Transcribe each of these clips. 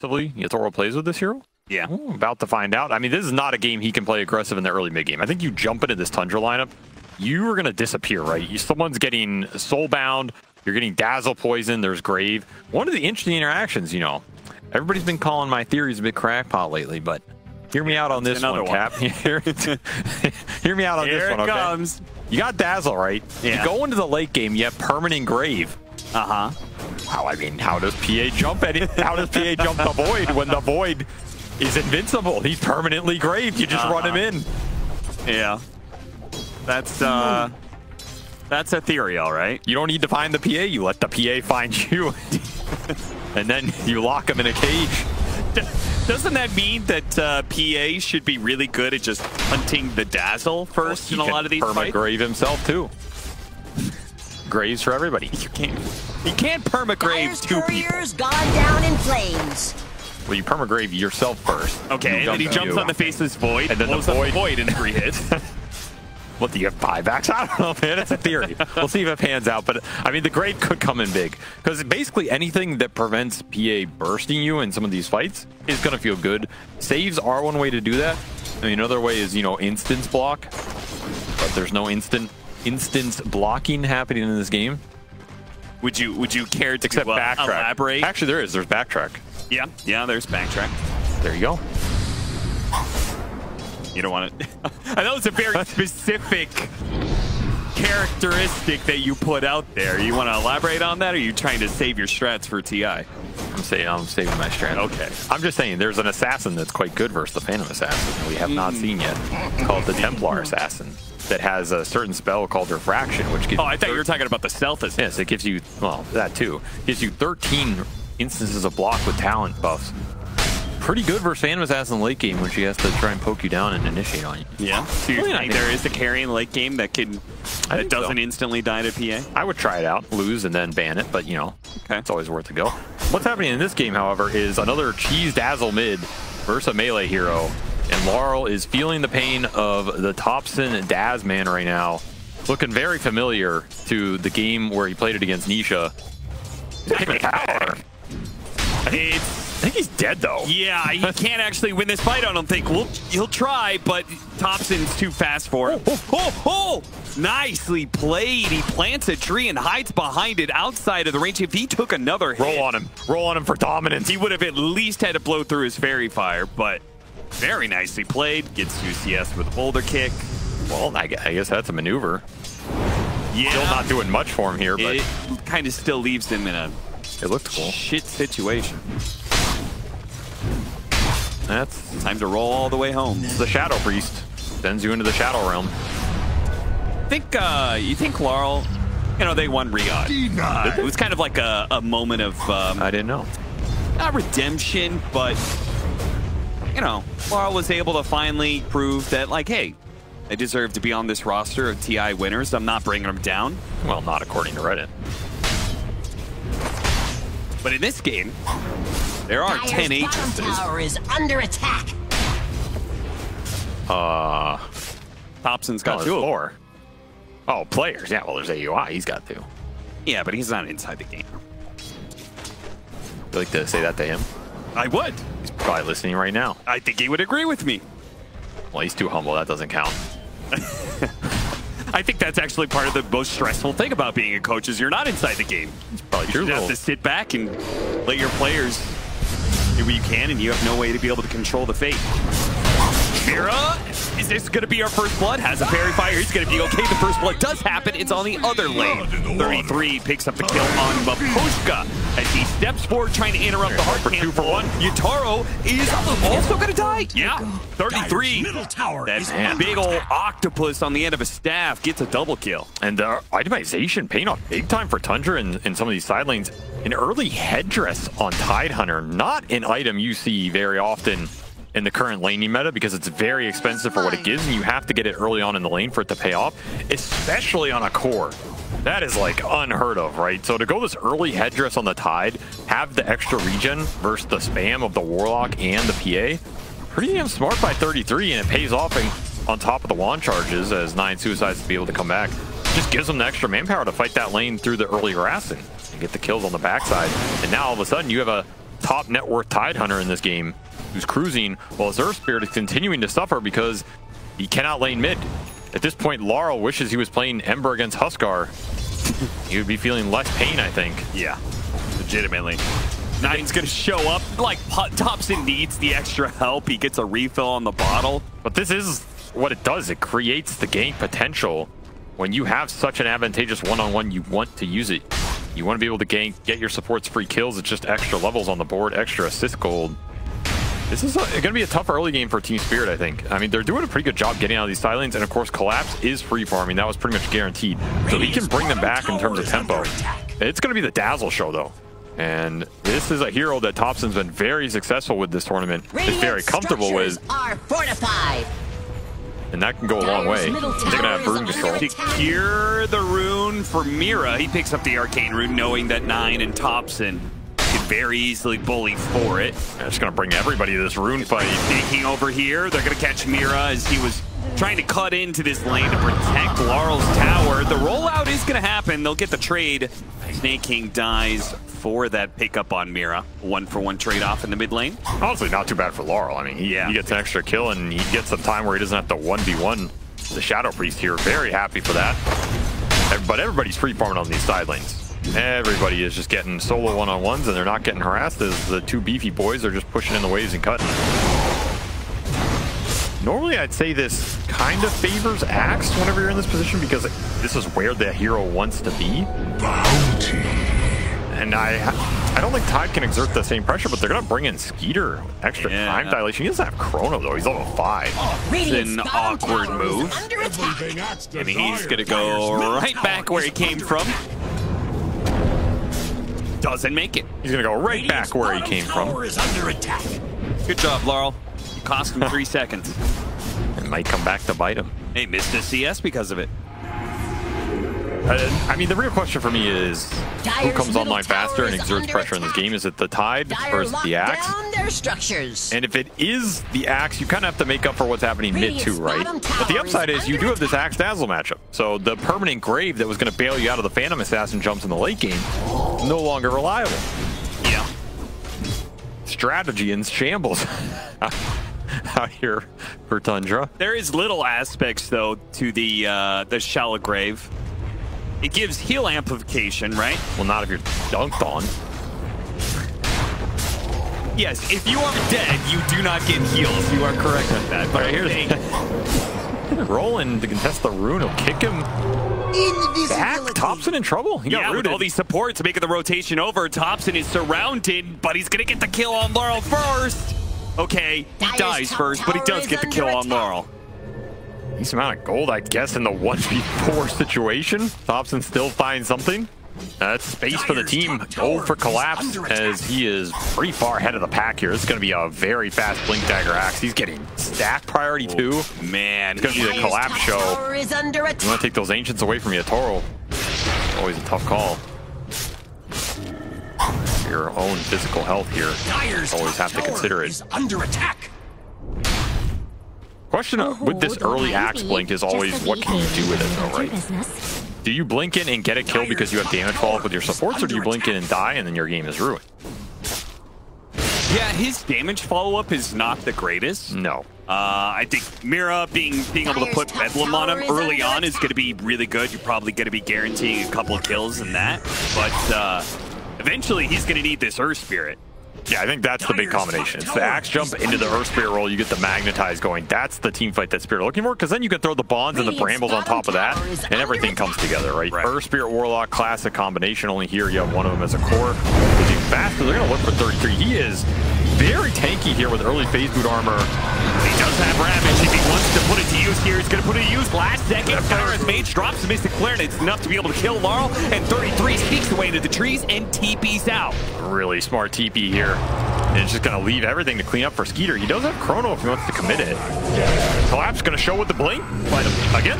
Yatoro plays with this hero? Yeah. Ooh, about to find out. I mean, this is not a game he can play aggressive in the early mid game. I think you jump into this Tundra lineup, you are going to disappear, right? Someone's getting soulbound, you're getting dazzle poison, there's grave. One of the interesting interactions, you know, everybody's been calling my theories a bit crackpot lately, but hear me out on this one, Cap. Hear me out on this one, okay? Here it comes. You got dazzle, right? Yeah. You go into the late game, you have permanent grave. Uh-huh. Wow, I mean, how does PA jump how does PA jump the void when the void is invincible? He's permanently graved. You just run him in. Yeah. That's a theory, all right. You don't need to find the PA. You let the PA find you. And then you lock him in a cage. Doesn't that mean that PA should be really good at just hunting the dazzle first in a lot of these fights? Perma-grave himself, too. Graves for everybody. You can't perma-grave two people. Gone down in flames. Well, you perma-grave yourself first. Okay, and then he jumps on the faceless void, and then blows the up the void in 3 hits. What, do you have buybacks? I don't know, man. It's a theory. We'll see if it pans out. But, I mean, the grave could come in big. Because basically anything that prevents PA bursting you in some of these fights is going to feel good. Saves are one way to do that. I mean, another way is, you know, instance block. But there's no instance blocking happening in this game. Would you care to except backtrack? Elaborate? Actually, there's backtrack. Yeah, there's backtrack. There you go. You don't want it. I know it's a very specific characteristic that you put out there. You want to elaborate on that, or are you trying to save your strats for TI? I'm saving my strats. Okay. I'm just saying, there's an assassin that's quite good versus the Phantom Assassin that we have not seen yet. It's called the Templar Assassin. That has a certain spell called Refraction, which gives I thought you were talking about the stealth assassin. Yes, it gives you, well, that too. It gives you 13 instances of block with talent buffs. Pretty good versus Phantom Assassin late game when she has to try and poke you down and initiate on you. Yeah. So you think there is a carry in late game that doesn't instantly die to PA? I would try it out, lose, and then ban it, but you know, it's always worth a go. What's happening in this game, however, is another cheese dazzle mid versus a melee hero. And Laurel is feeling the pain of the Thompson Daz man right now. Looking very familiar to the game where he played it against Nisha. I think he's dead, though. Yeah, he can't actually win this fight, I don't think. Well, he'll try, but Thompson's too fast for him. Nicely played. He plants a tree and hides behind it outside of the range. If he took another hit... Roll on him for dominance. He would have at least had to blow through his fairy fire, but... Very nicely played. Gets 2 CS with a boulder kick. Well, I guess that's a maneuver. Yeah. Still not doing much for him here, but... It kind of still leaves him in a shit situation. That's time to roll all the way home. It's the Shadow Priest. Sends you into the Shadow Realm. You think Laurel, you know, they won Riyadh. It was kind of like a moment of... I didn't know. Not redemption, but... You know, Laurel was able to finally prove that, like, hey, I deserve to be on this roster of TI winners. I'm not bringing them down. Well, not according to Reddit. But in this game, there are 10 H's. Tower is under attack. Thompson's got 2 of 4. Oh, players. Yeah, well, there's AUI. He's got 2. Yeah, but he's not inside the game. You like to say that to him? I would. He's probably listening right now. I think he would agree with me. Well, he's too humble. That doesn't count. I think that's actually part of the most stressful thing about being a coach is you're not inside the game. It's probably true. You have to sit back and let your players do what you can, and you have no way to be able to control the fate. Mira, is this going to be our first blood? Has a fairy fire. He's going to be okay. The first blood does happen. It's on the other lane. 33 picks up the kill on Mapushka as he steps forward trying to interrupt the hard camp. 2 for 1. Yatoro is also going to die. Yeah, 33. That big old octopus on the end of a staff gets a double kill. And itemization paying off big time for Tundra in some of these side lanes. An early headdress on Tidehunter, not an item you see very often in the current laning meta because it's very expensive for what it gives, and you have to get it early on in the lane for it to pay off, especially on a core. That is like unheard of, right? So to go this early headdress on the Tide, have the extra regen versus the spam of the Warlock and the PA, pretty damn smart by 33, and it pays off on top of the wand charges as 9 suicides to be able to come back. Just gives them the extra manpower to fight that lane through the early harassing and get the kills on the backside. And now all of a sudden you have a top net worth Tidehunter in this game, who's cruising, while his Earth Spirit is continuing to suffer because he cannot lane mid. At this point, Laurel wishes he was playing Ember against Huskar. He would be feeling less pain, I think. Yeah, legitimately. Nine's gonna show up, like Thompson needs the extra help. He gets a refill on the bottle. But this is what it does. It creates the gank potential. When you have such an advantageous one-on-one, you want to use it. You want to be able to gank, get your supports free kills. It's just extra levels on the board, extra assist gold. This is going to be a tough early game for Team Spirit, I think. I mean, they're doing a pretty good job getting out of these side lanes, and of course, Collapse is free farming. That was pretty much guaranteed. So he can bring them back in terms of tempo. It's going to be the Dazzle show, though. And this is a hero that Thompson's been very successful with this tournament. Is very comfortable with. Are fortified. And that can go a long way. They're going to have rune control. Secure the rune for Mira. He picks up the arcane rune, knowing that Nine and Thompson can very easily bully for it. They're just going to bring everybody to this rune fight. Taking over here, they're going to catch Mira as he was trying to cut into this lane to protect Laurel's tower. The rollout is going to happen. They'll get the trade. Snake King dies for that pickup on Mira. 1-for-1 trade-off in the mid lane. Honestly, not too bad for Laurel. I mean, he gets an extra kill, and he gets some time where he doesn't have to 1v1 the Shadow Priest here. Very happy for that. But everybody's free farming on these side lanes. Everybody is just getting solo one-on-ones, and they're not getting harassed as the two beefy boys are just pushing in the waves and cutting. Normally, I'd say this kind of favors Axe whenever you're in this position because this is where the hero wants to be. Bounty. And I don't think Tide can exert the same pressure, but they're going to bring in Skeeter. Extra time dilation. He doesn't have Chrono, though. He's level 5. It's an awkward move. I mean, he's going to go right back where he came from. Doesn't make it. He's going to go right back where he came from. Good job, Laurel. You cost him 3 seconds. It might come back to bite him. He missed a CS because of it. I mean, the real question for me is who comes online faster and exerts pressure in this game? Is it the Tide or is it the Axe? And if it is the Axe, you kind of have to make up for what's happening mid too, right? But the upside is you do have this Axe Dazzle matchup. So the permanent grave that was going to bail you out of the Phantom Assassin jumps in the late game, no longer reliable. Yeah. Strategy in shambles out here for Tundra. There is little aspects, though, to the Shallow Grave. It gives heal amplification, right? Well, not if you're dunked on. Yes, if you are dead, you do not get heals. You are correct with that. But here's Roland to contest the rune. He'll kick him back. Thompson in trouble. He got rooted. With all these supports making the rotation over, Thompson is surrounded, but he's going to get the kill on Laurel first. Okay, he dies first, but he does get the kill on Laurel. Decent amount of gold, I guess, in the 1v4 situation. Thompson still finds something. That's space for the team. Gold for Collapse as he is pretty far ahead of the pack here. This is going to be a very fast Blink Dagger Axe. He's getting stack priority too. Man, it's going to be the Collapse show. You want to take those Ancients away from Yatoro. Always a tough call. Your own physical health here. Always have to consider it. Under attack. Question with this early Axe blink is always what can you do with it though, right? Do you blink in and get a kill because you have damage fall off with your supports, or do you blink in and die and then your game is ruined? Yeah, his damage follow-up is not the greatest. No. I think Mira being able to put Bedlam on him early on is going to be really good. You're probably going to be guaranteeing a couple of kills in that. But eventually he's going to need this Earth Spirit. Yeah, I think that's the big combination. It's the Axe jump into the Earth Spirit roll. You get the Magnetize going. That's the team fight that Spirit are looking for, because then you can throw the Bonds and the Brambles on top of that, and everything comes together, right? Earth Spirit Warlock, classic combination. Only here you have one of them as a core. Because he's faster, they're going to look for 33. He is very tanky here with early phase boot armor. He does have Ravage. If he wants to put it to use here, he's going to put it to use last second. Tyrus Mage drops the Mystic Flare, and it's enough to be able to kill Laurel. And 33 sneaks away into the trees and TP's out. Really smart TP here. And it's just going to leave everything to clean up for Skeeter. He does have Chrono if he wants to commit it. Collapse going to show with the blink. But again,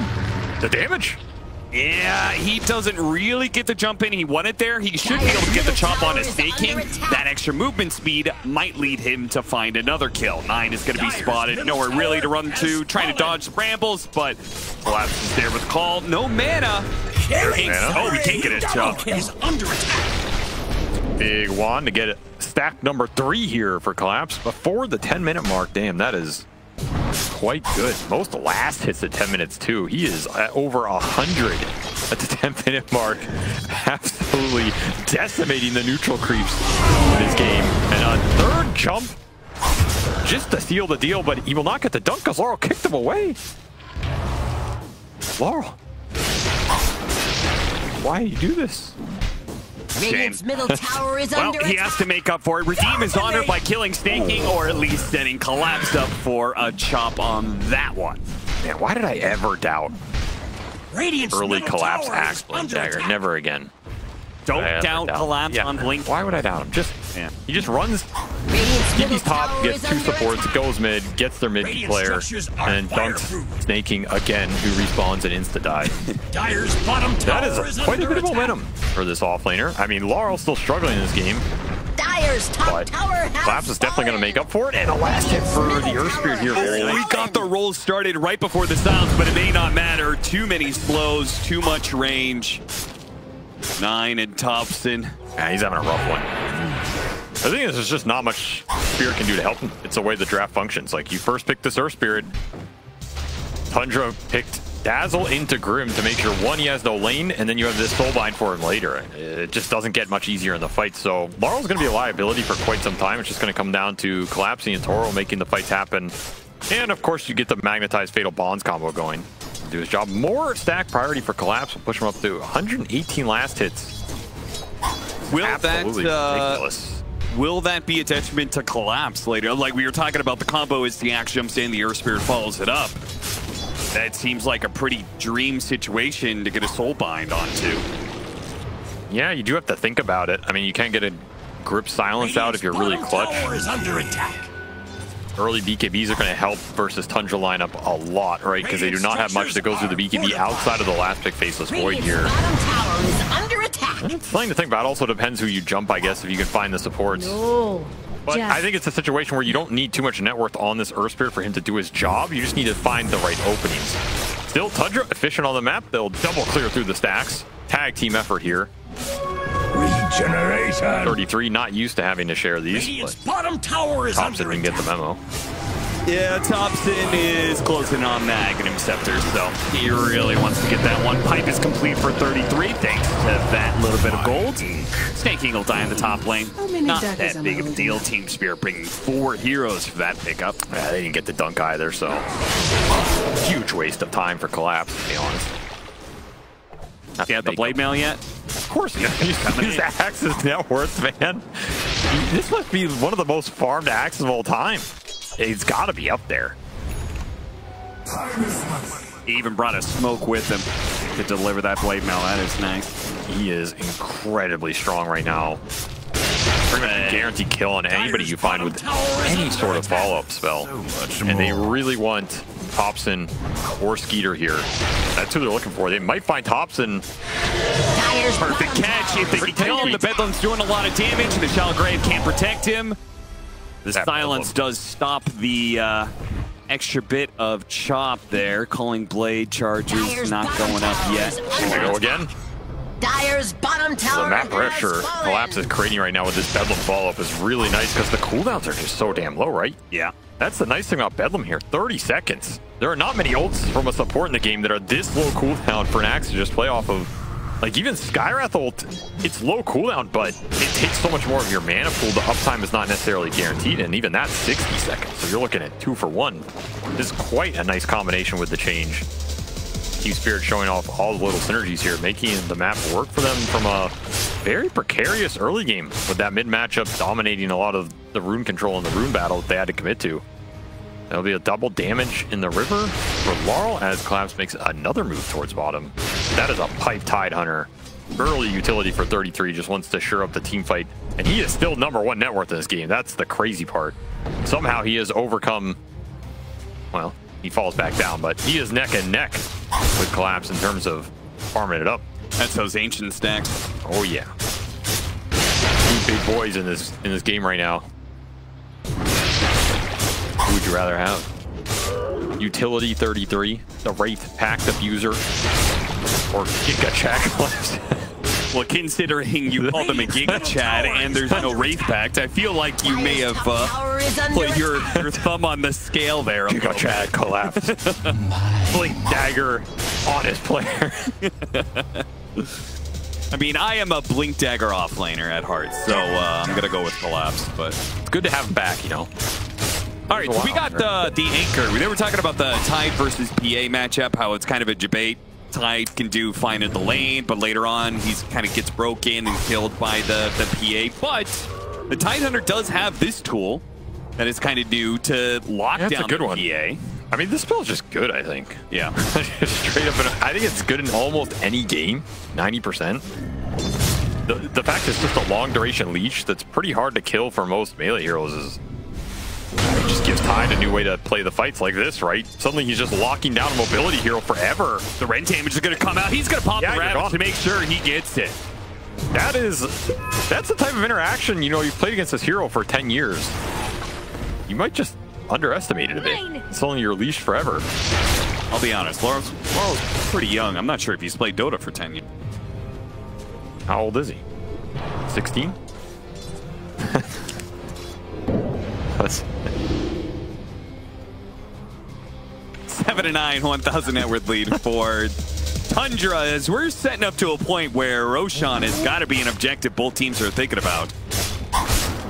the damage. Yeah, he doesn't really get the jump in. He won it there. He should be able to get the chop on his Snake King. That extra movement speed might lead him to find another kill. 9 is going to be spotted. Nowhere really to run to. Trying to dodge the brambles, but Collapse is there with the call. No mana. Oh, we can't get a jump. Is under attack. Big wand to get stack number 3 here for Collapse before the 10-minute mark. Damn, that is quite good. Most last hits at 10 minutes too. He is at over 100 at the 10-minute mark. Absolutely decimating the neutral creeps in this game. And a third jump just to seal the deal, but he will not get the dunk because Laurel kicked him away. Laurel, why do you do this? Radiant's middle tower is under Well, he has to make up for it. Redeem his honor by killing Snaking, or at least setting Collapsed up for a chop on that one. Man, why did I ever doubt Radiant's early middle Collapse tower axe is blink under dagger? attack. Never again. Don't doubt Collapse on Blink. Why would I doubt him? He just runs. Radiant's middle He's top, tower gets is 2 under supports, attack. goes mid, gets their mid Radiant player, structures are and dunks fireproof. Snaking again, who respawns and insta-die. Dyer's bottom tower That is quite a bit of momentum for this offlaner. I mean, Laurel's still struggling in this game, Dyer's top but tower has Collapse is definitely going to make up for it, and a last hit for the Earth Spirit here. Very We nice. got the rolls started right before the sounds, but it may not matter. Too many slows, too much range. 9 and Thompson. Yeah, he's having a rough one. I think there's just not much Spirit can do to help him. It's the way the draft functions. Like, you first pick this Earth Spirit. Tundra picked Dazzle into Grim to make sure, one, he has no lane, and then you have this Soulbind for him later. It just doesn't get much easier in the fight. So Laurel's going to be a liability for quite some time. It's just going to come down to Collapsing and Yatoro making the fights happen. And, of course, you get the Magnetized Fatal Bonds combo going. Do his job. More stack priority for Collapse will push him up to 118 last hits. Will Absolutely ridiculous. Will that be a detriment to Collapse later? Like we were talking about, the combo is the axe jumps in, the Earth Spirit follows it up. That seems like a pretty dream situation to get a Soulbind onto. Yeah, you do have to think about it. I mean, you can't get a grip silence out if you're really Bottom clutch. tower is under attack. Early BKBs are going to help versus Tundra lineup a lot, right? Because they do not have much that goes through the BKB outside of the last pick Faceless Void Radiant's here. bottom tower is under attack. It's something to think about. Also depends who you jump, I guess, if you can find the supports. No. But I think it's a situation where you don't need too much net worth on this Earth Spirit for him to do his job. You just need to find the right openings. Still, Tundra efficient on the map. They'll double clear through the stacks. Tag team effort here. Regeneration. 33, not used to having to share these, Radiant's but bottom tower is Thompson under didn't get the attack. memo. Yeah, Thompson is closing on the Aghanim Scepter, so he really wants to get that one. Pipe is complete for 33, thanks to that little bit of gold. Snaking will die in the top lane. Not that big of a deal. Team Spirit bringing 4 heroes for that pickup. Yeah, they didn't get the dunk either, so huge waste of time for Collapse, to be honest. You have the blade mail yet? Of course, you use Axe's net worth, man. This must be one of the most farmed axes of all time. It's got to be up there. He even brought a smoke with him to deliver that blade mail. That is nice. He is incredibly strong right now. Pretty much a guaranteed kill on anybody you find with any sort of follow-up spell. And they really want Thompson or Skeeter here. That's who they're looking for. They might find Thompson. Dyer's Perfect bottom catch. tower If they is can kill him, under the Bedlam's doing a lot of damage, and the Shalgrave can't protect him. The That silence Bedlam. does stop the extra bit of chop there. Calling blade charges, Dyer's not bottom going up tower yet. is Here we under go attack. again. Dyer's bottom So tower the map has pressure fallen. Collapse is creating right now with this Bedlam follow-up is really nice because the cooldowns are just so damn low, right? Yeah. That's the nice thing about Bedlam here. 30 seconds. There are not many ults from a support in the game that are this low cooldown for an axe to just play off of. Like, even Skywrath ult, it's low cooldown, but it takes so much more of your mana pool. The uptime is not necessarily guaranteed, and even that's 60 seconds. So you're looking at 2 for 1. This is quite a nice combination with the change. Team Spirit showing off all the little synergies here, making the map work for them from a very precarious early game with that mid matchup dominating a lot of the rune control and the rune battle that they had to commit to. There'll be a double damage in the river for Laurel as Collapse makes another move towards bottom. That is a pipe Tidehunter. Early utility for 33, just wants to shore up the team fight. And he is still #1 net worth in this game. That's the crazy part. Somehow he has overcome, well, he falls back down, but he is neck and neck with Collapse in terms of farming it up. That's those ancient stacks. Oh yeah. 2 big boys in this game right now. Who would you rather have? Utility 33, the Wraith Pact Abuser, or Giga Chakalash? Well, considering you called them a Giga Chad and there's no Wraith Pact, I feel like you may have put your thumb on the scale there. Giga Chad collapse. Blink dagger on his player. I mean, I am a Blink Dagger offlaner at heart, so I'm going to go with collapse, but It's good to have him back, you know. all right, so we got the anchor. They were talking about the Tide versus PA matchup, how it's kind of a debate. Tide can do fine in the lane, but later on, he's kind of gets broken and killed by the PA. But the Tide Hunter does have this tool that is kind of new to lock down a good the one. PA. I mean, this spell is just good, I think. Yeah. Straight up, I think it's good in almost any game, 90%. The fact it's just a long duration leash that's pretty hard to kill for most melee heroes is it just gives Tide a new way to play the fights like this, right? Suddenly he's just locking down a mobility hero forever. The Ren damage is going to come out. He's going to pop the you're Ravage gone. to make sure he gets it. That's the type of interaction, you know, you've played against this hero for 10 years. You might just underestimate it a bit. It's only your leash forever. I'll be honest, Laurel's pretty young. I'm not sure if he's played Dota for 10 years. How old is he? 16? That's 7-9, 1,000 net worth lead for Tundra, as we're setting up to a point where Roshan has got to be an objective both teams are thinking about.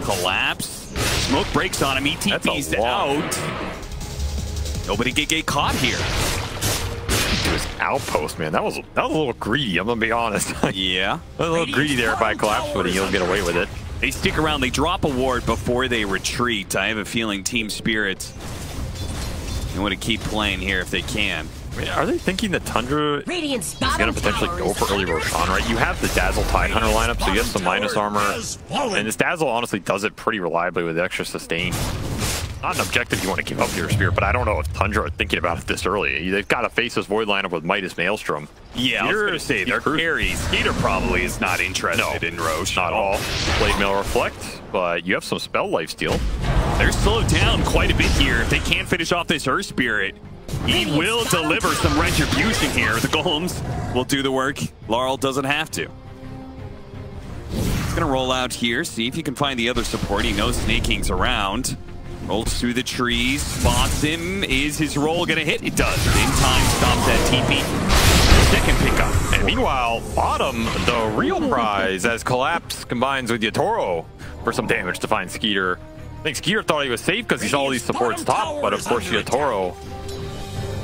Collapse. Smoke breaks on him. ETP's out. Nobody can get caught here. to his outpost, man. That was a little greedy, I'm gonna be honest. Yeah. A little greedy there by collapse, but he'll get away with it. They stick around. They drop a ward before they retreat. I have a feeling Team Spirit, they want to keep playing here if they can. I mean, are they thinking that Tundra is going to potentially go for early Roshan, right? You have the Dazzle Tide Hunter lineup, so you have some minus armor. And this Dazzle honestly does it pretty reliably with extra sustain. Not an objective you want to give up to your Spirit, but I don't know if Tundra are thinking about it this early. They've got to face this Void lineup with Midas Maelstrom. Yeah, I was going to say, their carry. Skeeter probably is not interested in Roche. Not at all. Blade Mail Reflect, but you have some spell lifesteal. They're slowed down quite a bit here. If they can't finish off this Earth Spirit, he will deliver some retribution here. The golems will do the work. Laurel doesn't have to. He's going to roll out here, see if he can find the other support. He knows Snake King's around. Rolls through the trees, spots him. Is his roll going to hit? It does. In time, stops that TP. Second pickup. And meanwhile, bottom, the real prize as Collapse combines with Yatoro for some damage to find Skeeter. I think Skeeter thought he was safe because he saw all these supports top, but of course Yatoro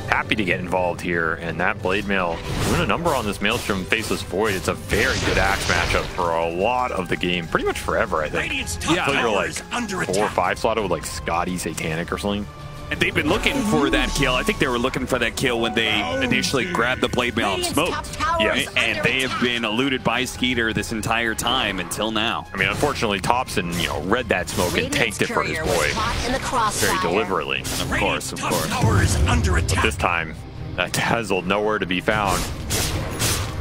happy to get involved here, and that Blade Mail doing a number on this Maelstrom Faceless Void. It's a very good axe matchup for a lot of the game, pretty much forever, I think. Yeah, until you're like 4 or 5 slotted with like Scotty Satanic or something. And they've been looking for that kill. I think they were looking for that kill when they initially grabbed the Blade Mail and smoked. Yeah, and they have been eluded by Skeeter this entire time until now. I mean, unfortunately, Thompson, read that smoke and tanked it for his boy very deliberately. Of course, of course. But this time, that Dazzle nowhere to be found.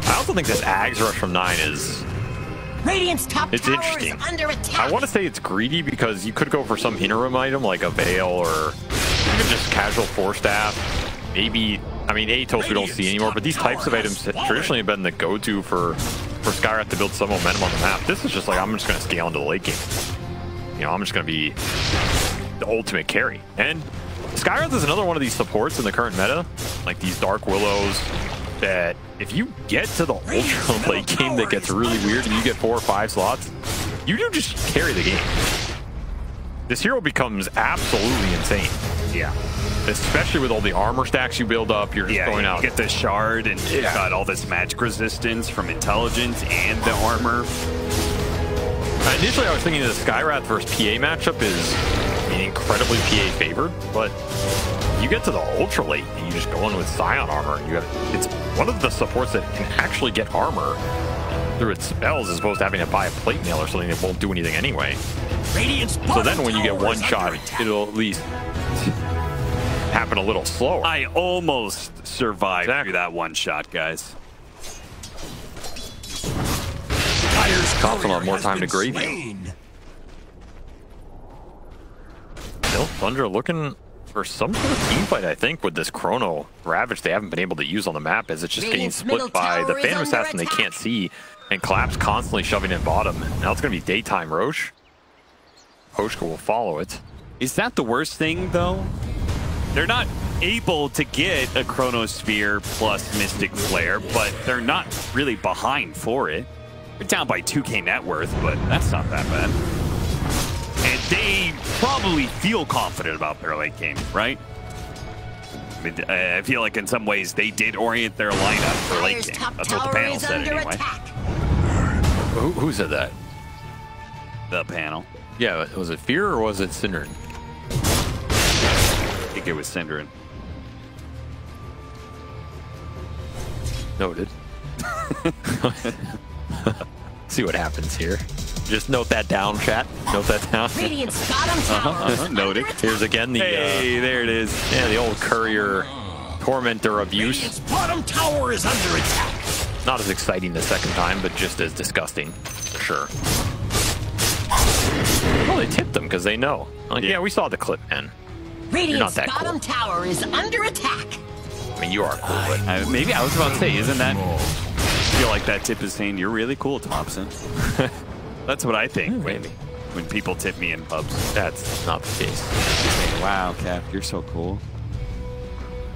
I also think this Ags Rush from 9 is... it's interesting. I want to say it's greedy because you could go for some interim item like a Veil or even just casual Force Staff. Maybe, I mean, Atos we don't see anymore, but these types of items traditionally have been the go-to for Skywrath to build some momentum on the map. This is just like, I'm just going to scale into the late game. I'm just going to be the ultimate carry. And Skywrath is another one of these supports in the current meta, like these Dark Willows, that if you get to the ultra late game that gets really weird and you get 4 or 5 slots, you do just carry the game. This hero becomes absolutely insane. Yeah. Especially with all the armor stacks you build up, you're just going out. You get the shard and you've got all this magic resistance from intelligence and the armor. Initially I was thinking the Skywrath versus PA matchup is incredibly PA favored, but you get to the ultra late and you just go in with Scion armor. It's one of the supports that can actually get armor through its spells as opposed to having to buy a plate mail or something that won't do anything anyway. So then when you get one shot, it'll at least happen a little slower. I almost survived through that one shot, guys. Thompson will have more time to grave you. Still, Tundra looking for some sort of team fight, I think, with this Chrono Ravage they haven't been able to use on the map, as it's just getting split by the Phantom Assassin they can't see, and Collapse constantly shoving in bottom. Now it's going to be daytime Roche. Poshka will follow it. Is that the worst thing, though? They're not able to get a Chronosphere plus Mystic Flare, but they're not really behind for it. They're down by 2K net worth, but that's not that bad. And they probably feel confident about their late game, right? I mean, I feel like in some ways they did orient their lineup for late game. That's what the panel said anyway. Who said that? The panel. Yeah, was it Fear or was it Synderen? I think it was Synderen. Noted. See what happens here. Just note that down, chat. Note that down. Radiant's bottom tower. Noted. Here's again the Hey, there it is. yeah, the old courier tormentor abuse. Radiant's bottom tower is under attack. Not as exciting the second time, but just as disgusting, for sure. Well, they tipped them because they know. Like, yeah, we saw the clip, man. Radiant's that bottom cool. tower is under attack. I mean, you are cool, but Maybe I was about to say, isn't that... I feel like that tip is saying, you're really cool, Thompson. That's what I think when people tip me in pubs. that's not the case. Saying, wow, Cap, you're so cool.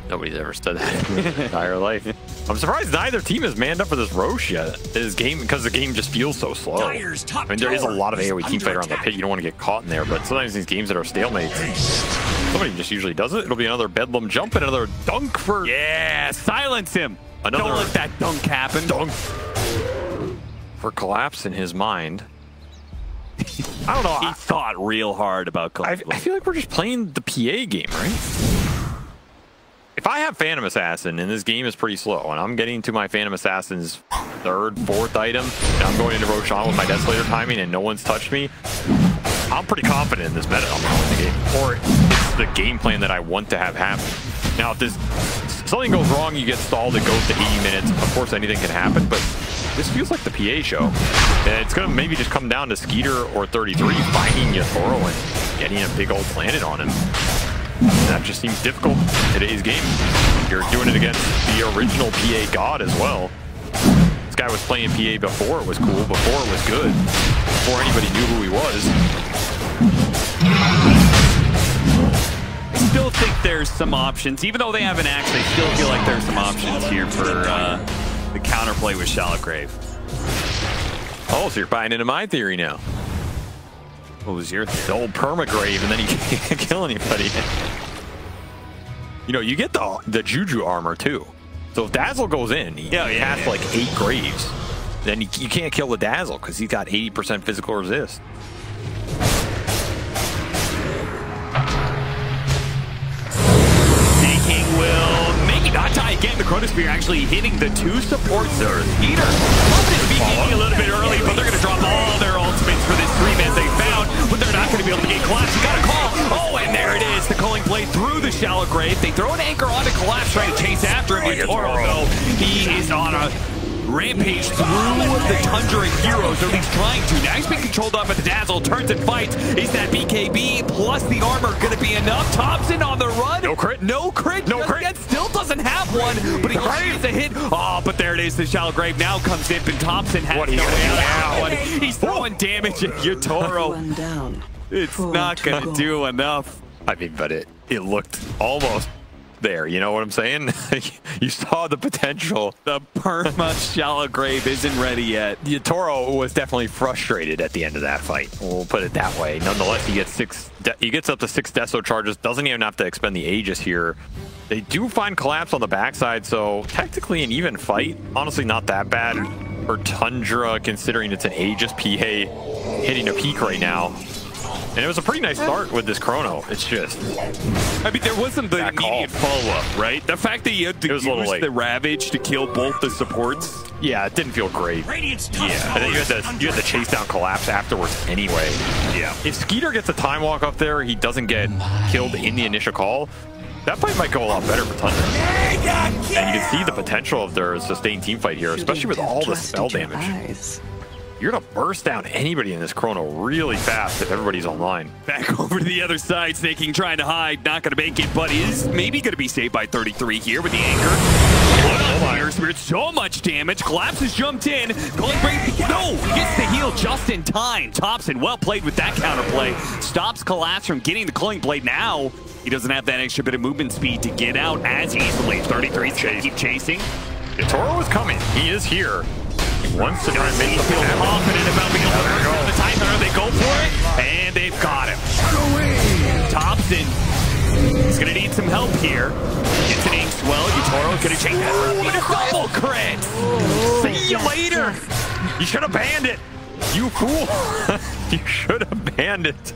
Nobody's ever said that in their entire life. I'm surprised neither team has manned up for this Roche yet. This game, because the game just feels so slow. Dyer's top I mean, there is a tower lot of is AoE team under fighter on the attack. pit. You don't want to get caught in there, but sometimes these games that are stalemates, somebody just usually does it. It'll be another Bedlam jump and another dunk for... Yeah, silence him. Another Don't let that dunk happen. dunk for Collapse in his mind. I don't know. He thought real hard about I Collapse. feel like we're just playing the PA game, right? If I have Phantom Assassin and this game is pretty slow, and I'm getting to my Phantom Assassin's third, fourth item, and I'm going into Roshan with my Desolator timing and no one's touched me, I'm pretty confident in this meta I'm going to win the game. Or it's the game plan that I want to have happen. Now, if something goes wrong, you get stalled, it goes to 80 minutes, of course anything can happen, but this feels like the PA show. And it's going to maybe just come down to Skeeter or 33 finding Yatoro and getting a big old planet on him. That just seems difficult in today's game. You're doing it against the original PA god as well. This guy was playing PA before it was cool, before it was good, before anybody knew who he was. I still think there's some options. Even though they have an axe, I still feel like there's some options here for the counterplay with Shallow Grave. Oh, so you're buying into my theory now. What was your theory? The old permagrave, and then he can't kill anybody. You know, you get the Juju armor too. So if Dazzle goes in, he has like 8 graves. Then you can't kill the Dazzle because he's got 80% physical resist. Taking will make it not die again. The Chronosphere actually hitting the 2 supports there. Peter speaking a little bit early, but they're going to drop all their ultimates for this 3-man they found, but they're not going to be able to get Collapse. You got a call. Oh, and there it is. The Culling Blade through the Shallow Grave. They throw an anchor onto Collapse, trying to chase after him. Yatoro, though, he is on a rampage through the Tundra heroes, or at least trying to. Now he's being controlled up at the Dazzle, turns and fights. Is that BKB plus the armor going to be enough? Thompson on the run. No crit. No crit. No crit. Yet still doesn't have one, but he gets a hit. Oh, but there it is. The Shallow Grave now comes in, and Thompson has no way out. He's throwing damage at Yatoro. One down. It's not going to do enough. I mean, but it looked almost there. You know what I'm saying? You saw the potential. The perma Shallow Grave isn't ready yet. Yatoro was definitely frustrated at the end of that fight. We'll put it that way. Nonetheless, he gets up to 6 Deso charges. Doesn't even have to expend the Aegis here. They do find Collapse on the backside, so technically an even fight. Honestly, not that bad for Tundra, considering it's an Aegis PA hitting a peak right now. And it was a pretty nice start with this Chrono. It's just... I mean, there wasn't the immediate follow-up, right? The fact that you had to use the Ravage to kill both the supports. Yeah, it didn't feel great. Radiant's top And then you had to chase down Collapse afterwards anyway. Yeah. If Skeeter gets a time walk up there, he doesn't get killed in the initial call. That fight might go a lot better for Tundra. And you can see the potential of their sustained team fight here, especially with all the spell damage. You're going to burst down anybody in this chrono really fast if everybody's online. Back over to the other side, Snaking trying to hide, not going to make it, but is maybe going to be saved by 33 here with the anchor. Spirit, so much damage. Collapse has jumped in. Culling break. No, he gets the heal just in time. Thompson, well played with that counterplay. Stops Collapse from getting the Culling Blade. Now he doesn't have that extra bit of movement speed to get out as easily. 33's going to keep chasing. Yatoro is coming. He is here. He wants to try and make feel confident about being able to burst down the Titan. They go for it, and they've got him. Thompson is going to need some help here. Gets an ink swell. Yatoro is going to change that. Double crit. See you later. You should have banned it. You fool. You should have banned it.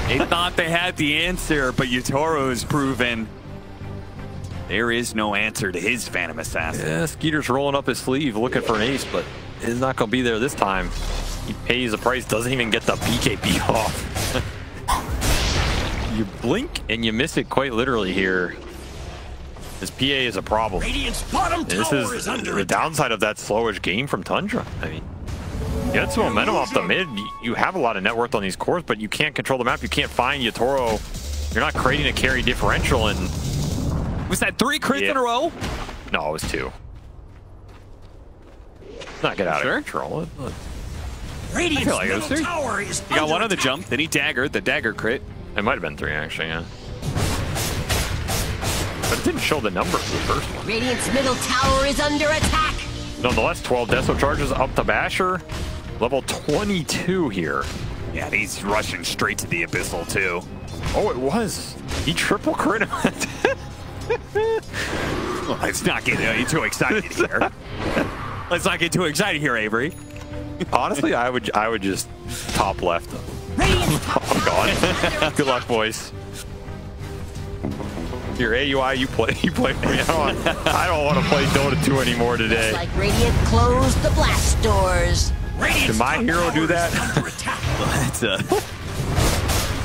They thought they had the answer, but Yatoro has proven there is no answer to his Phantom Assassin. Yeah, Skeeter's rolling up his sleeve looking for an ace, but it's not going to be there this time. He pays the price, doesn't even get the BKB off. You blink and you miss it quite literally here. This PA is a problem. Radiant's bottom This tower is under the attack. downside of that slowish game from Tundra. I mean, get some momentum off the mid. You have a lot of net worth on these cores, but you can't control the map. You can't find Yatoro. You're not creating a carry differential. And was that 3 crits in a row? no, it was 2. Not get out of control. Radiant's like it was middle 3. tower is He got under one on the attack. jump, then he daggered, the dagger crit. It might have been 3 actually, yeah. But it didn't show the number for the first one. Radiant's middle tower is under attack. Nonetheless, 12 Deso charges up to Basher. Level 22 here. Yeah, he's rushing straight to the Abyssal too. Oh, it was. He triple crit him. Let's not get too excited here. Let's not get too excited here, Avery. Honestly, I would just top left. Radiant's top I'm tower is under gone. Good luck, boys. Your AUI, you play for me. I don't want to play Dota 2 anymore today. Looks like Radiant closed the blast doors. Radiant's Did my top hero do tower that? is under attack. That's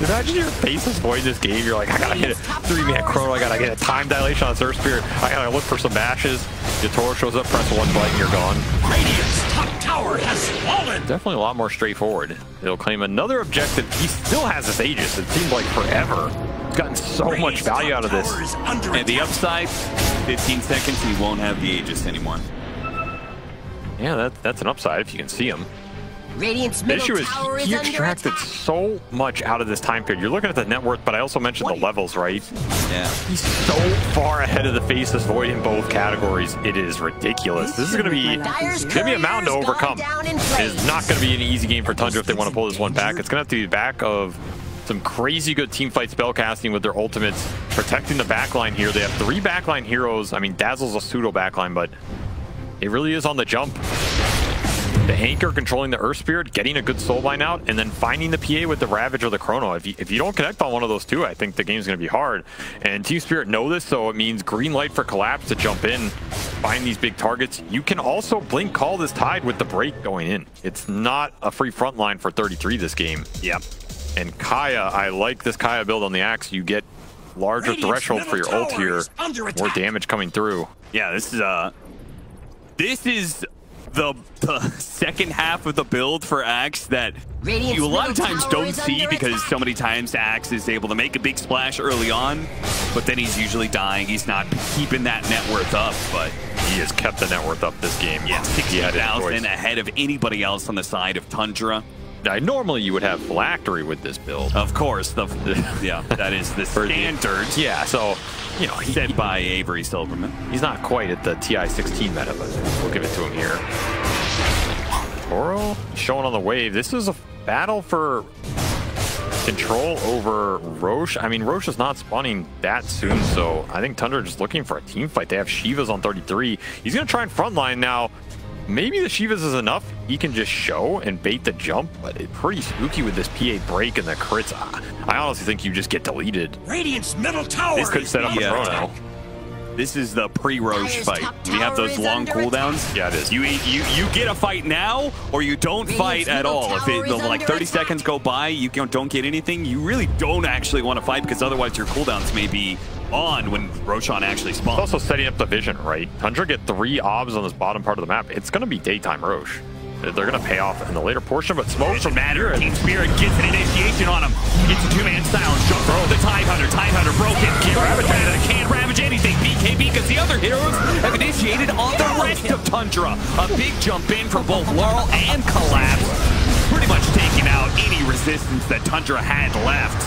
Imagine your face is void this game. You're like, I gotta hit a 3-man chrono. I gotta get a time dilation on Surf Spirit. I gotta look for some bashes. Yatoro shows up, press 1 button, you're gone. Radiant's top tower has fallen. Definitely a lot more straightforward. He'll claim another objective. He still has this Aegis. It seems like forever. He's gotten so much Radiant's value top out of this. tower is under and the attack. upside, 15 seconds, he won't have the Aegis anymore. Yeah, that's an upside if you can see him. Radiant's The middle issue is tower is he under extracted attack. so much out of this time period. You're looking at the net worth, but I also mentioned the levels, right? Yeah. He's so far ahead of the Faceless Void in both categories. It is ridiculous. This is going to be a mountain to overcome. It is not going to be an easy game for Tundra if they want to pull this one back. It's going to have to be back of some crazy good teamfight spellcasting with their ultimates, protecting the backline here. They have 3 backline heroes. I mean, Dazzle's a pseudo backline, but it really is on the jump. The anchor controlling the Earth Spirit, getting a good soulbind out, and then finding the PA with the Ravage or the Chrono. If you don't connect on one of those two, I think the game's going to be hard. And Team Spirit know this, so it means green light for Collapse to jump in, find these big targets. You can also blink call this Tide with the break going in. It's not a free front line for 33 this game. Yep. And Kaya, I like this Kaya build on the Axe. You get larger Radiant's threshold for your middle ult tower here, is under more attack. damage coming through. Yeah, this is the second half of the build for Axe that Radiant's you a lot of middle times tower don't is see under because attack. so many times Axe is able to make a big splash early on, but then he's usually dying. He's not keeping that net worth up, but He has kept the net worth up this game. yeah, He had his 60,000 choice. ahead of anybody else on the side of Tundra. Now, normally you would have Phylactery with this build. Of course, yeah, that is the standard Yeah, so, you know, set by Avery Silverman. he's not quite at the TI-16 meta, but we'll give it to him here. Toro showing on the wave. This is a battle for control over Roche. I mean, Roche is not spawning that soon, so I think Tundra just looking for a team fight. They have Shivas on 33. He's going to try and frontline now. Maybe the Shivas is enough. He can just show and bait the jump, but it's pretty spooky with this PA break and the crits. I honestly think you just get deleted. Radiant's middle tower This could is set up a under chrono. attack. This is the pre-Roche Dyer's fight. top When you have tower those is long under cooldowns. Yeah, it is. You get a fight now, or you don't Radiant's fight at middle all. If tower it, is like under 30 attack. seconds go by, you don't get anything. You really don't actually want to fight because otherwise your cooldowns may be on when Roshan actually It's spawns. also setting up the vision, right? Tundra get 3 obs on this bottom part of the map. It's going to be daytime Roche. They're going to pay off in the later portion, but Smoke Doesn't matter. Team Spirit gets an initiation on him. Gets a two-man silence. Jumps over the Tidehunter. Tidehunter broken. Can't ravage anything. Can't ravage anything. BKB, because the other heroes have initiated on the rest of Tundra. A big jump in for both Laurel and Collapse. Pretty much taking out any resistance that Tundra had left.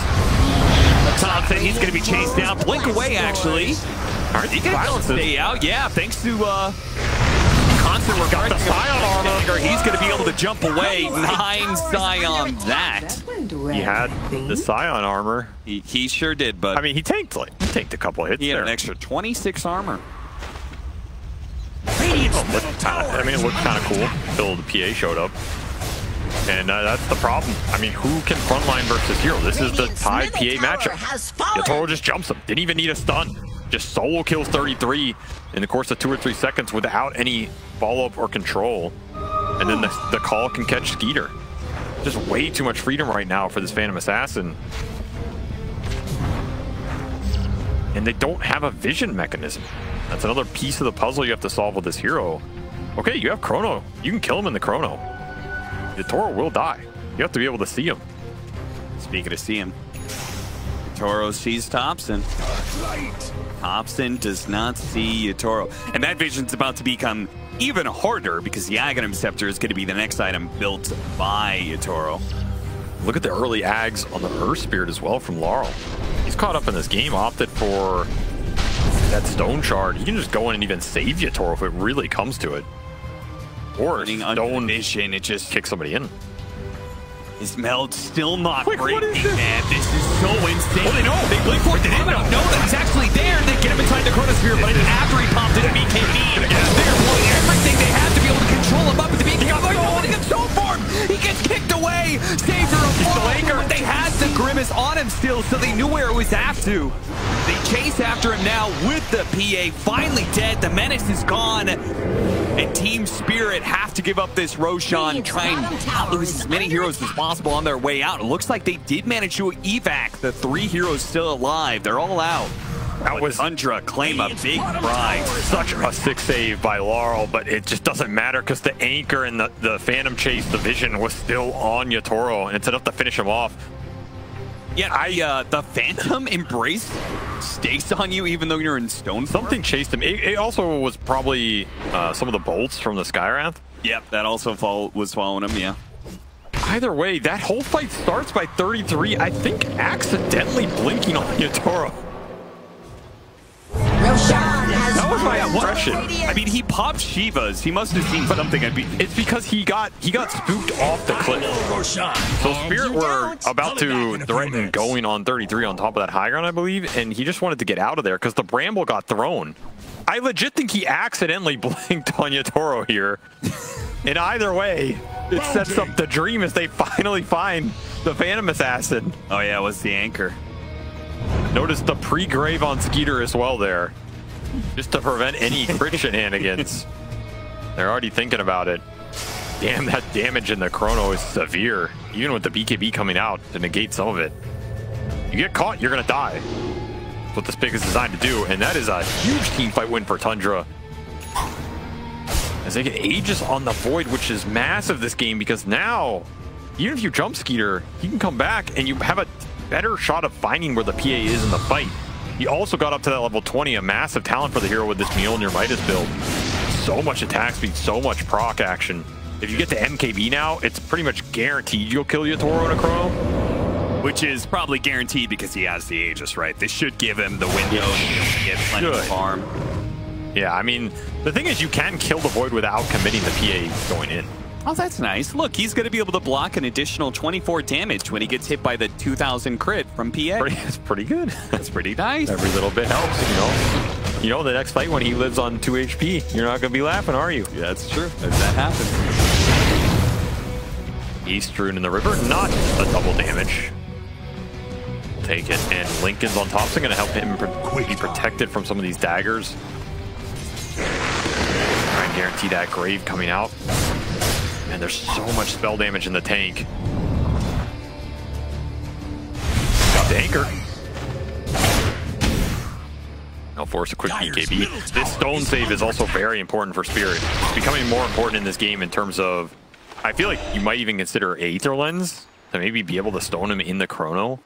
Thompson, he's going to be chased down. Blink away, actually. All right, he can stay out. Yeah, thanks to constant regard to Scion armor. He's going to be able to jump away. 9 Scion that. He had the Scion armor. He sure did, but I mean, he tanked a couple hits. he had there. an extra 26 armor. I mean, it looked kind of cool until the PA showed up. And that's the problem. I mean, who can frontline versus hero? This is the Tide PA matchup. Yatoro just jumps him. Didn't even need a stun. Just solo kills 33 in the course of 2 or 3 seconds without any follow-up or control. And then the call can catch Skeeter. Just way too much freedom right now for this Phantom Assassin. And they don't have a vision mechanism. That's another piece of the puzzle you have to solve with this hero. Okay, you have Chrono. You can kill him in the Chrono. Yatoro will die. You have to be able to see him. Speaking of see him, Yatoro sees Thompson. Thompson does not see Yatoro. And that vision's about to become even harder because the Aghanim Scepter is going to be the next item built by Yatoro. Look at the early ags on the Earth Spirit as well from Laurel. He's caught up in this game, opted for that Stone Shard. He can just go in and even save Yatoro if it really comes to it. Or Stone vision, it just kick somebody in. His meld's still not Quick, what is this? Man, this is so insane. Oh, they know. They blink for it. They didn't know that he's actually there. They get him inside the Chronosphere, but after he popped in a BKB, they're blowing everything they have to be able to control him up at the BKB. He gets so far. He gets kicked away. Saved for a blow. But they had the Grimace on him still, so they knew where it was after. They chase after him now with the PA. Finally dead. The Menace is gone. And Team Spirit have to give up this Roshan, try and not lose as many heroes as possible on their way out. It looks like they did manage to evac the 3 heroes still alive. They're all out. That was Tundra claim a big prize. Such a sick save by Laurel, but it just doesn't matter because the anchor and the Phantom Chase, the vision, was still on Yatoro, and it's enough to finish him off. Yeah, the Phantom Embrace stays on you even though you're in stone. Something chased him. It also was probably some of the bolts from the Skywrath. Yep, that also was following him, yeah. Either way, that whole fight starts by 33, I think accidentally blinking on Yatoro. That was my impression. I mean, he popped Shiva's. He must have seen something. It's because he got spooked off the cliff. So Spirit were about to threaten going on 33 on top of that high ground, I believe, and he just wanted to get out of there because the Bramble got thrown. I legit think he accidentally blinked on Yatoro here. And either way, it sets up the dream as they finally find the Phantom Assassin. Oh yeah, it was the anchor. Notice the pre-grave on Skeeter as well there. Just to prevent any crit shenanigans. They're already thinking about it. Damn, that damage in the Chrono is severe. Even with the BKB coming out to negate some of it. You get caught, you're gonna die. That's what this pick is designed to do, and that is a huge team fight win for Tundra. As they get Aegis on the Void, which is massive this game, because now, even if you jump Skeeter, he can come back and you have a better shot of finding where the PA is in the fight. He also got up to that level 20, a massive talent for the hero with this Mjolnir Midas build. So much attack speed, so much proc action. If you get to MKB now, it's pretty much guaranteed you'll kill Yatoro in a Chrono. Which is probably guaranteed because he has the Aegis, right? This should give him the window to get plenty of farm. Yeah, I mean, the thing is you can kill the Void without committing the PA going in. Oh, that's nice. Look, he's going to be able to block an additional 24 damage when he gets hit by the 2,000 crit from PA. It's pretty good. That's pretty nice. Every little bit helps, you know. You know, the next fight when he lives on 2 HP, you're not going to be laughing, are you? Yeah, that's true. That happens. East Rune in the river, not a double damage. Take it, and Lincoln's on top, so going to help him be protected from some of these daggers. Try and guarantee that grave coming out. And there's so much spell damage in the tank. Got the anchor. I'll force a quick BKB. This stone save is also very important for Spirit. It's becoming more important in this game in terms of I feel like you might even consider Aether Lens to maybe be able to stone him in the chrono.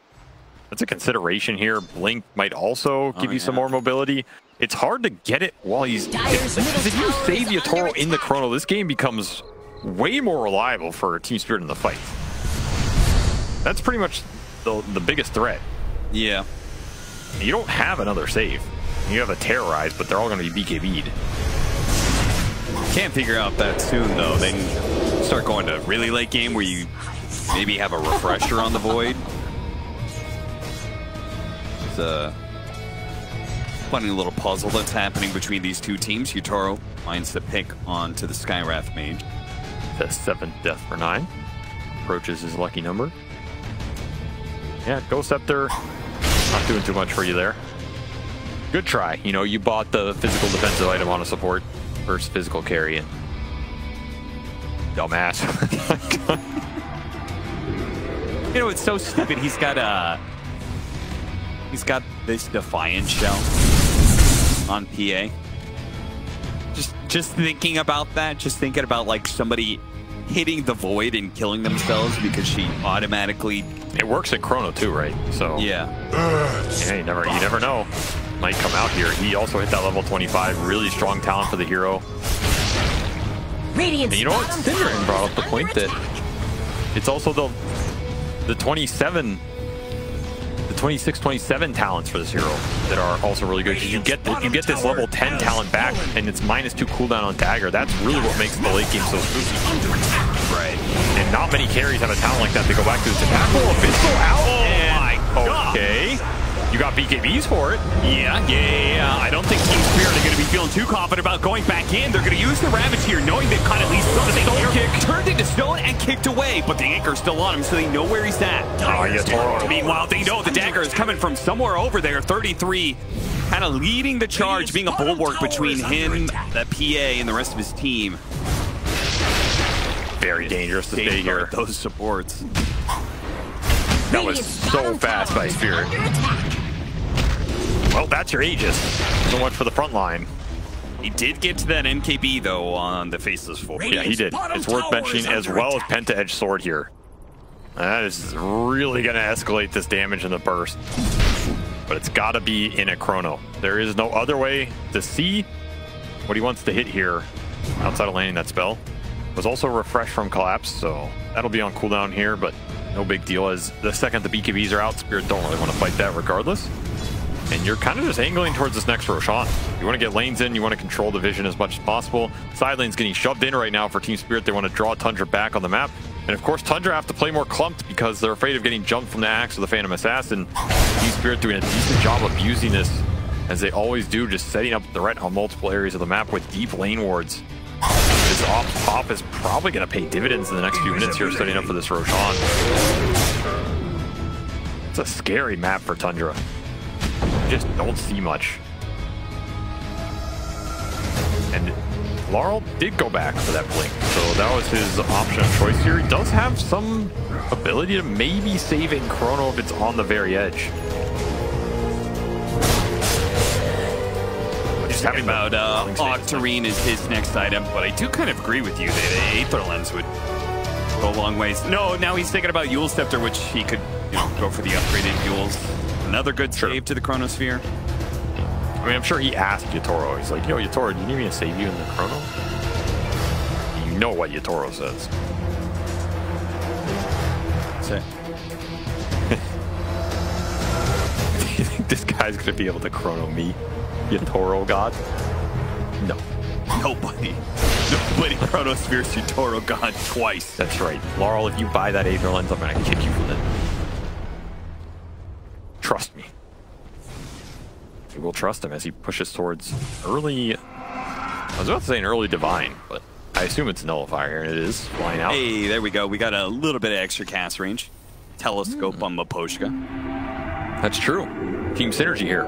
That's a consideration here. Blink might also give you some more mobility. It's hard to get it while he's... If you save Yatoro in the chrono, this game becomes way more reliable for Team Spirit in the fight. That's pretty much the biggest threat. Yeah. You don't have another save. You have a Terrorize, but they're all going to be BKB'd. Can't figure out that soon, though. Then start going to really late game where you maybe have a refresher on the Void. It's a funny little puzzle that's happening between these two teams. Yatoro finds the pick onto the Skywrath mage. The 7th death for 9. Approaches his lucky number. Yeah, Ghost Scepter, not doing too much for you there. Good try. You know, you bought the physical defensive item on a support versus physical carry, and dumbass. You know, it's so stupid. He's got this Defiant shell on PA. Just thinking about that, just thinking about like somebody hitting the Void and killing themselves because she automatically... It works in Chrono too, right? So yeah, you never know. Might come out here. He also hit that level 25. Really strong talent for the hero. And you know what? Tundra brought up the point that it's also the 27, the 26, 27 talents for this hero that are also really good. You get this level 10 talent back, and it's -2 cooldown on dagger. That's really what makes the late game so spooky. right. And not many carries have a talent like that to go back to. It's tackle Abyssal out. Oh my god. Okay. You got BKBs for it. Yeah. I don't think Team Spirit are going to be feeling too confident about going back in. They're going to use the Ravage here, knowing they've caught at least something here. Turned into stone and kicked away, but the anchor's still on him, so they know where he's at. Yatoro. Meanwhile, they know the dagger is coming from somewhere over there. 33, kind of leading the charge, being a bulwark between him, the PA, and the rest of his team. Very dangerous to stay here. Those supports. That was so fast by Spirit. Well, that's your Aegis. So much for the front line. He did get to that NKB, though, on the Faceless 4. Yeah, he did. It's worth mentioning, as well as Penta Edge Sword here. That is really going to escalate this damage in the burst. But it's got to be in a chrono. There is no other way to see what he wants to hit here outside of landing that spell. Was also refreshed from Collapse, so that'll be on cooldown here, but no big deal, as the second the BKBs are out, Spirit don't really want to fight that regardless. And you're kind of just angling towards this next Roshan. You want to get lanes in, you want to control the vision as much as possible. Side lane's getting shoved in right now for Team Spirit. They want to draw Tundra back on the map. And of course, Tundra have to play more clumped because they're afraid of getting jumped from the Axe or the Phantom Assassin. Team Spirit doing a decent job of using this, as they always do, just setting up the threat on multiple areas of the map with deep lane wards. This off-pop is probably going to pay dividends in the next few minutes here, setting up for this Roshan. It's a scary map for Tundra. Just don't see much. And Laurel did go back for that blink, so that was his option of choice here. He does have some ability to maybe save in Chrono if it's on the very edge. Just having about Octarine is his next item, but I do kind of agree with you that Aether Lens would go a long ways. No, now he's thinking about Yule Scepter, which he could, you know, go for the upgraded Yules. Another good save to the Chronosphere. I mean, I'm sure he asked Yatoro. He's like, yo, Yatoro, do you need me to save you in the Chrono? You know what Yatoro says. That's it. Do you think this guy's going to be able to Chrono me? Yatoro God? No. Nobody Chronospheres Yatoro God twice. That's right. Laurel, if you buy that Aether Lens, I'm going to kick you from it. Trust me. We will trust him as he pushes towards early... I was about to say an early Divine, but I assume it's Nullifier here, and it is flying out. Hey, there we go. We got a little bit of extra cast range. Telescope on Maposhka. That's true. Team synergy here.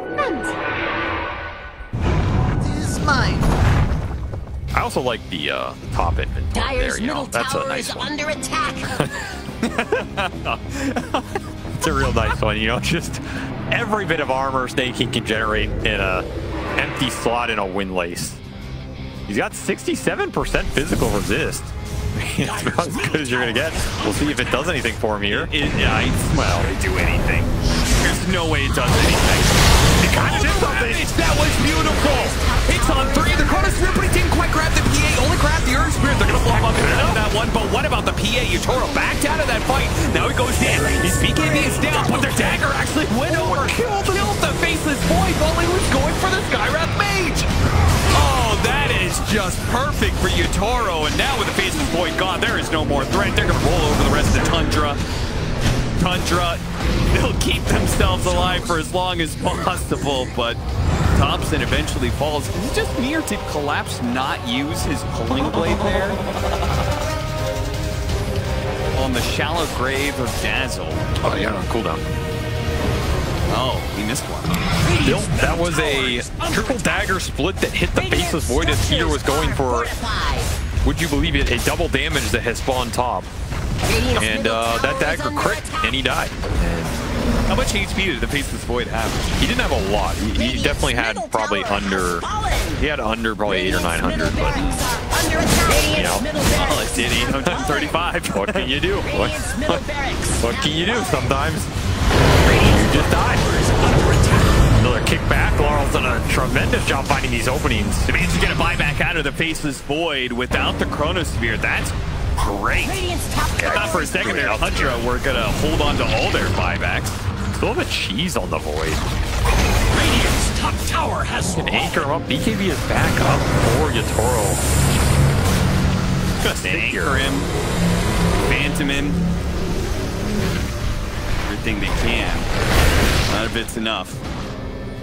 This is mine. I also like the top inventory Dire's there, you know. middle That's a tower nice is one. under attack. It's a real nice one, you know, just every bit of armor Snake he can generate in a empty slot in a Windlace. He's got 67% physical resist. It's about as good as you're going to get. We'll see if it does anything for him here. Yeah, it's not going to do anything. There's no way it does anything. It kind of did something. That was beautiful. It's on 3. The Chrono Spear, but he didn't quite grab the PA. Only grabbed the Earth Spirit. They're going to blow him up into that one. But what about the PA? Yatoro backed out of that fight. Now he goes down. His BKB is down, but their dagger actually went over. Killed the Faceless Void while he was going for the Skywrath Mage. Oh, that is just perfect for Yatoro. And now with the Faceless Void gone, there is no more threat. They're going to roll over the rest of the Tundra. They'll keep themselves alive for as long as possible, but Thompson eventually falls. Is it just me, or did Collapse not use his pulling blade there? On the shallow grave of Dazzle. Oh, yeah, on cooldown. Oh, he missed one. Bill, that was a triple dagger split that hit the Faceless Void as Peter was going for, would you believe it, a double damage that has spawned top. And that dagger crit, and he died. How much HP did the Faceless Void have? He didn't have a lot. He definitely had probably under, probably 800 or 900, but, you know. Well, it did 835. What can you do? What can you do sometimes? You just died. Another kickback. Laurel's done a tremendous job finding these openings. They managed to get a buyback out of the Faceless Void without the Chrono Sphere. That's great. I thought for a second there, Tundra were going to hold on to all their buybacks. Still have a cheese on the Void. Radiant's top tower has Can anchor him up. BKB is back up for Yatoro. Just anchor him, phantom him. Everything they can. None of it's enough.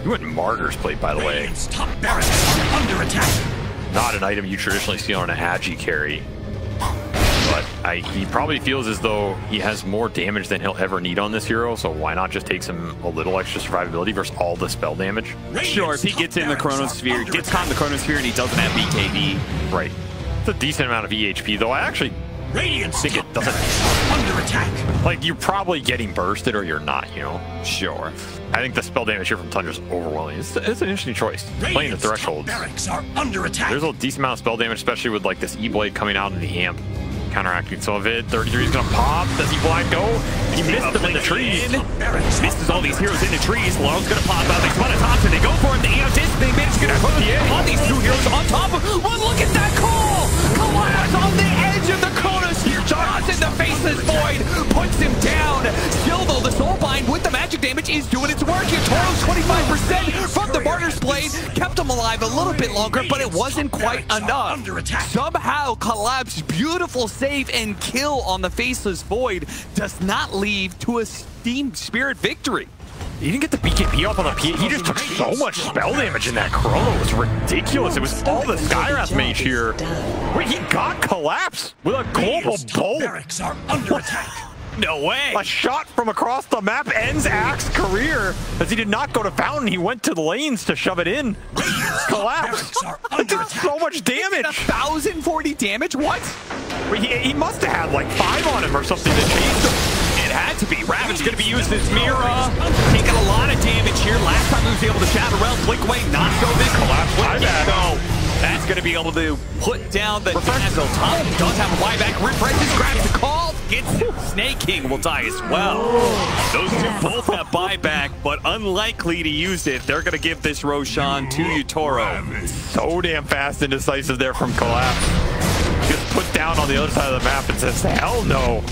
You went Martyr's Plate, by the way. Radiant's top barracks are under attack. Not an item you traditionally see on an Agi carry. But he probably feels as though he has more damage than he'll ever need on this hero, so why not just take some a little extra survivability versus all the spell damage? Sure, if he gets in the Chrono Sphere, gets caught in the Chrono Sphere, and he doesn't have BKB. Right. It's a decent amount of EHP, though. I actually think it doesn't. Under attack. Like, you're probably getting bursted or you're not, you know? Sure. I think the spell damage here from Tundra is overwhelming. It's an interesting choice. Playing the thresholds. Barracks are under attack. There's a decent amount of spell damage, especially with like this E-Blade coming out in the amp. Counteracting some of it. 33 is going to pop. Does he blind go? He missed him in the trees. Misses all these heroes in the trees. Laurel's going to pop out. They spot a Thompson. They go for him. The EO disc. They manage to get on these two heroes on top of. Well, look at that call! Collapse on the edge of the Chronos. Charges in the Faceless Void. Puts him down. Still, though, the Soulbind with the magic damage is doing its work. Yatoro's 25% from the Martyr's Blade. Kept him alive a little bit longer, but it wasn't quite enough. Somehow, Collapse, beautiful save and kill on the Faceless Void does not lead to a Steam Spirit victory. He didn't get the BKB off on the PA. He just took so much spell damage in that Chrono. It was ridiculous. It was all the Skywrath Mage here. Wait, he got Collapse with a global bolt. Barracks are under attack. No way. A shot from across the map ends Axe's career, as he did not go to Fountain. He went to the lanes to shove it in. Collapse. That did so much damage. 1,040 damage? What? Wait, he must have had like 5 on him or something that changed him. It had to be. Ravage going to be used as Mira. Taking a lot of damage here. Last time he was able to shatter realm, blink away, not so this Collapse. So that's going to be able to put down the Dazzle. Tom does have a buyback. Refreshes, grabs the call. Gets Snake King will die as well. Those two both have buyback, but unlikely to use it. They're going to give this Roshan to Yatoro. So damn fast and decisive there from Collapse. Gets put down on the other side of the map and says, hell no.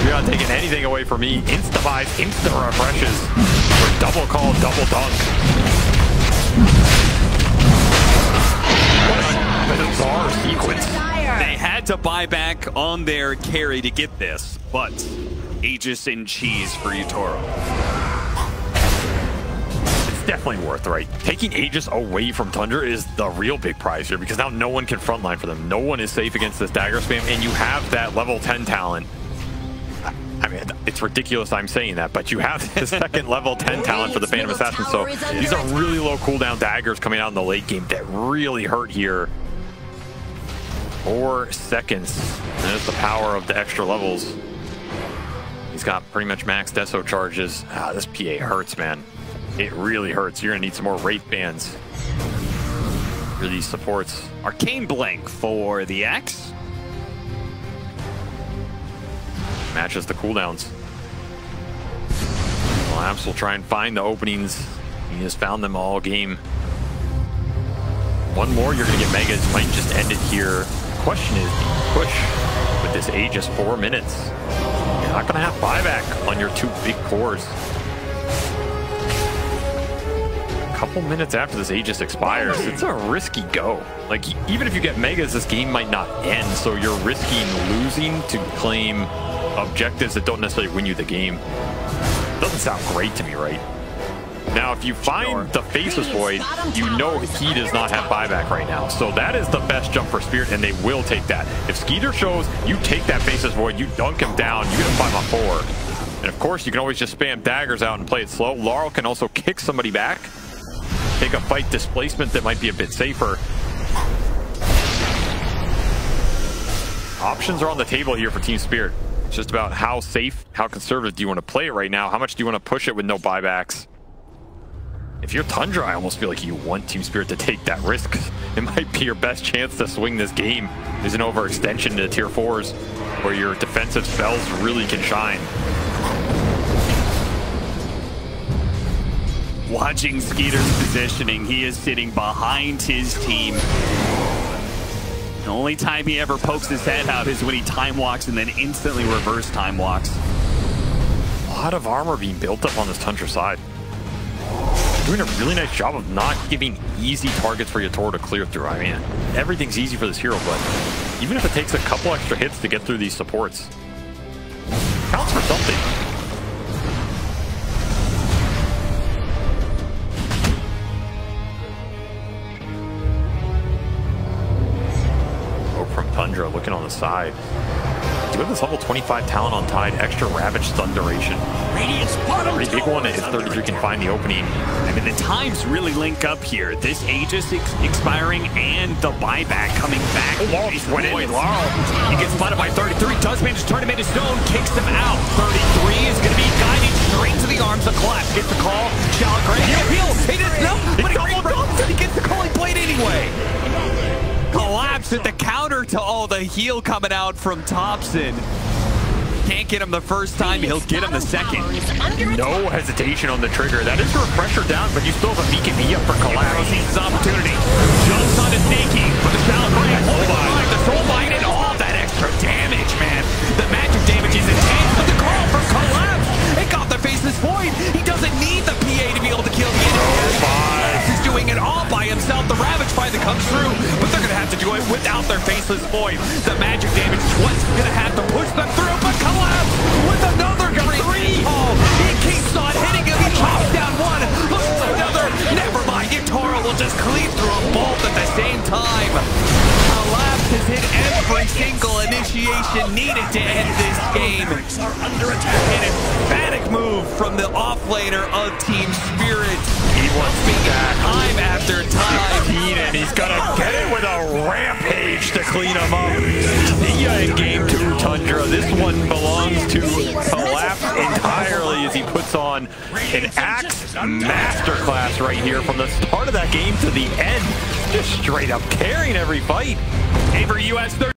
You're not taking anything away from me. Insta-buys, insta-refreshes. For double call, double dunk. What a bizarre sequence. They had to buy back on their carry to get this, but Aegis and cheese for Yatoro. It's definitely worth it, right? Taking Aegis away from Tundra is the real big prize here, because now no one can frontline for them. No one is safe against this dagger spam, and you have that level 10 talent. I mean, it's ridiculous I'm saying that, but you have the second level 10 talent for the Phantom Assassin, so these are really low cooldown daggers coming out in the late game that really hurt here. 4 seconds. There's the power of the extra levels. He's got pretty much max Deso charges. This PA hurts, man. It really hurts. You're gonna need some more Wraith Bands for these supports. Arcane Blank for the X. matches the cooldowns. Collapse will try and find the openings. He has found them all game. One more, you're going to get Megas. Might just end it here. Question is, do you push with this Aegis 4 minutes? You're not going to have buyback on your 2 big cores. A couple minutes after this Aegis expires, it's a risky go. Like, even if you get Megas, this game might not end, so you're risking losing to claim objectives that don't necessarily win you the game. Doesn't sound great to me, right? Now, if you find the Faceless Void, you know he does not have buyback right now. So that is the best jump for Spirit, and they will take that. If Skeeter shows, you take that Faceless Void, you dunk him down, you get a 5-on-4. And of course, you can always just spam daggers out and play it slow. Laurel can also kick somebody back. Take a fight displacement that might be a bit safer. Options are on the table here for Team Spirit. It's just about how safe, how conservative do you want to play it right now? How much do you want to push it with no buybacks? If you're Tundra, I almost feel like you want Team Spirit to take that risk. It might be your best chance to swing this game. There's an overextension to tier 4s where your defensive spells really can shine. Watching Skeeter's positioning, he is sitting behind his team. The only time he ever pokes his head out is when he time walks and then instantly reverse time walks. A lot of armor being built up on this Tundra side. Doing a really nice job of not giving easy targets for Yatoro to clear through. I mean, everything's easy for this hero, but even if it takes a couple extra hits to get through these supports, counts for something. Tundra looking on the side. Do you have this level 25 talent on Tide, extra Ravage stun duration? Pretty big one if 33 can find the opening. I mean, the times really link up here. This Aegis expiring and the buyback coming back. Oh, Laurel just went in. Laurel, he gets spotted by 33, does manage to turn him into stone, kicks him out. 33 is going to be guided straight to the arms of Collapse. Gets the call, Shallow Gray, heal, he didn't know, but he gets the calling blade anyway. Collapse at the counter to all the heal coming out from Thompson. Can't get him the first time, he'll get him the second. No hesitation on the trigger. That is your pressure down, but you still have a Meek and me up for Collapse. Sees his opportunity. Jumps on his Snakey for the Shallow Gray. The soul bind and all that extra damage, man. The magic damage is intense, but the call for Collapse. It got the Faceless Void. He doesn't need the PA to be able to kill the enemy. He's doing it all by himself. The Ravage finally comes through, but they're going to have to do it without their Faceless Void. The magic damage is what's going to have to push them through, but Collapse with another great call. He keeps on hitting him. He chops down one, looks for another. Never mind. Yatoro will just cleave through them both at the same time. Collapse has hit every single initiation needed to end this game. An emphatic move from the offlaner of Team Spirit. He wants me back time after time. And he's gonna get it with a rampage to clean him up. See ya in game 2, Tundra. This one belongs to Collapse entirely as he puts on an Axe masterclass right here from the start of that game to the end. Just straight up carrying every fight. Avery US